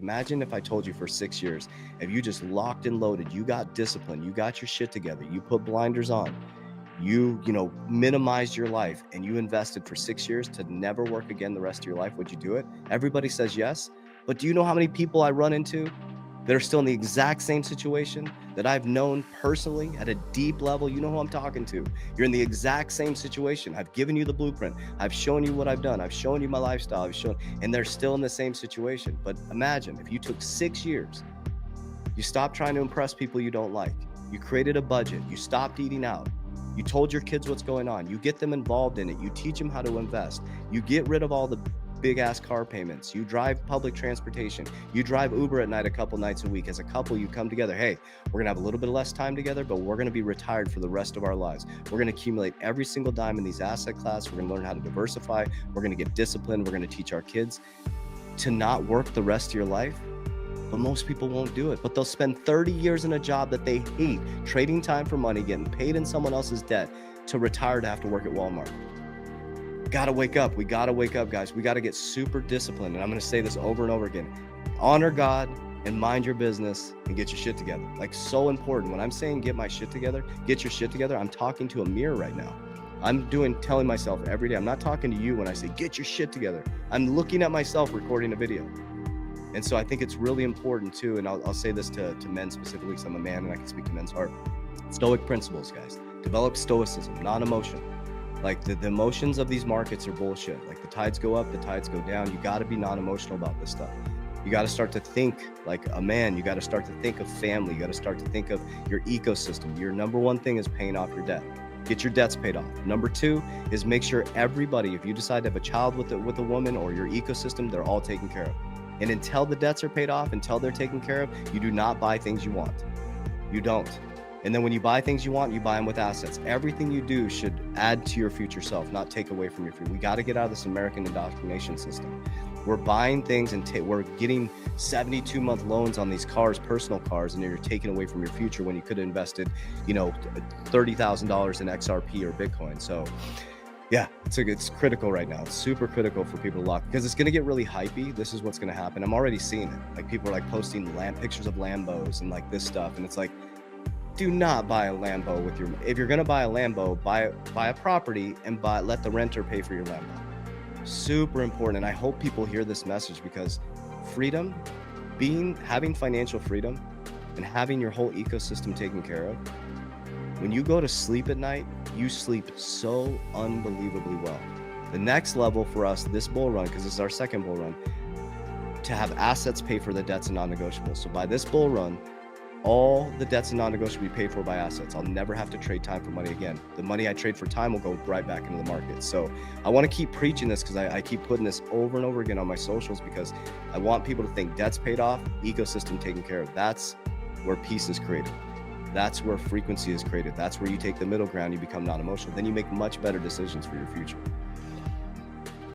Imagine if I told you for 6 years, if you just locked and loaded, you got discipline, you got your shit together, you put blinders on, you minimized your life, and you invested for 6 years to never work again the rest of your life, would you do it? Everybody says yes. But do you know how many people I run into that are still in the exact same situation that I've known personally at a deep level? You know who I'm talking to. You're in the exact same situation. I've given you the blueprint. I've shown you what I've done. I've shown you my lifestyle. And they're still in the same situation. But imagine if you took 6 years, you stopped trying to impress people you don't like. You created a budget. You stopped eating out. You told your kids what's going on. You get them involved in it. You teach them how to invest. You get rid of all the big ass car payments. You drive public transportation. You drive Uber at night a couple nights a week. As a couple, you come together. Hey, we're gonna have a little bit less time together, but we're gonna be retired for the rest of our lives. We're gonna accumulate every single dime in these asset classes. We're gonna learn how to diversify. We're gonna get disciplined. We're gonna teach our kids to not work the rest of your life. But most people won't do it. But they'll spend 30 years in a job that they hate, trading time for money, getting paid in someone else's debt to retire to have to work at Walmart. Gotta wake up. We gotta wake up, guys. We gotta get super disciplined. And I'm gonna say this over and over again. Honor God and mind your business and get your shit together. Like, so important. When I'm saying get my shit together, get your shit together, I'm talking to a mirror right now. I'm telling myself every day. I'm not talking to you when I say get your shit together. I'm looking at myself recording a video. And so I think it's really important too, and I'll say this to men specifically, because I'm a man and I can speak to men's heart. Stoic principles, guys. Develop stoicism, not emotion. Like the emotions of these markets are bullshit. Like the tides go up, the tides go down. You got to be non-emotional about this stuff. You got to start to think like a man. You got to start to think of family. You got to start to think of your ecosystem. Your number one thing is paying off your debt. Get your debts paid off. Number two is make sure everybody, if you decide to have a child with a woman or your ecosystem, they're all taken care of. And until the debts are paid off, until they're taken care of, you do not buy things you want. You don't. And then when you buy things you want, you buy them with assets. Everything you do should add to your future self, not take away from your future. We got to get out of this American indoctrination system. We're buying things and we're getting 72-month loans on these cars, personal cars, and you're taking away from your future when you could have invested, $30,000 in XRP or Bitcoin. So yeah, it's critical right now. It's super critical for people to lock, because it's going to get really hypey. This is what's going to happen. I'm already seeing it. Like, people are like posting pictures of Lambos and like this stuff. And it's like, do not buy a Lambo with your, if you're going to buy a Lambo, buy a property and let the renter pay for your Lambo. Super important. And I hope people hear this message, because freedom, having financial freedom and having your whole ecosystem taken care of, when you go to sleep at night, you sleep so unbelievably well. The next level for us, this bull run, because this is our second bull run, to have assets pay for the debts and non-negotiables. So by this bull run, all the debts and non-negotiables will be paid for by assets. I'll never have to trade time for money again. The money I trade for time will go right back into the market. So I want to keep preaching this, because I keep putting this over and over again on my socials, because I want people to think debts paid off, ecosystem taken care of. That's where peace is created. That's where frequency is created. That's where you take the middle ground, you become non-emotional. Then you make much better decisions for your future.